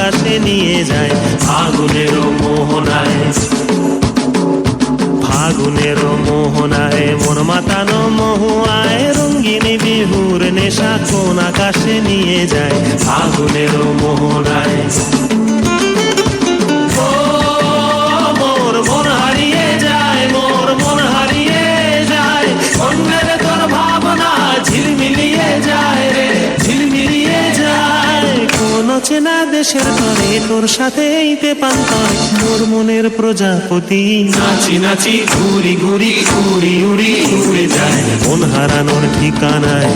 আকাশে নিয়ে যায় ফাগুনের মোহনায়। ফাগুনের মোহনায় মন মাতানো মহুয়ায় রঙ্গিনী বিহুর নেশা কোন আকাশে নিয়ে যায় ফাগুনের মোহনায়। ও মোর মন হারিয়ে যায়, মোর মন হারিয়ে যায়, অন্যের তোর ভাবনা ঝিলমিলিয়ে যায় রে, ঝিলমিলিয়ে যায়। কোন চেনা দেশের তরে তোর সাথেই তে পান্তরে মোর মনের প্রজাপতি নাচি নাচি ঘুরি ঘুরি উড়ি উড়ি উড়ে যায় মন হারানোর ঠিকানায়।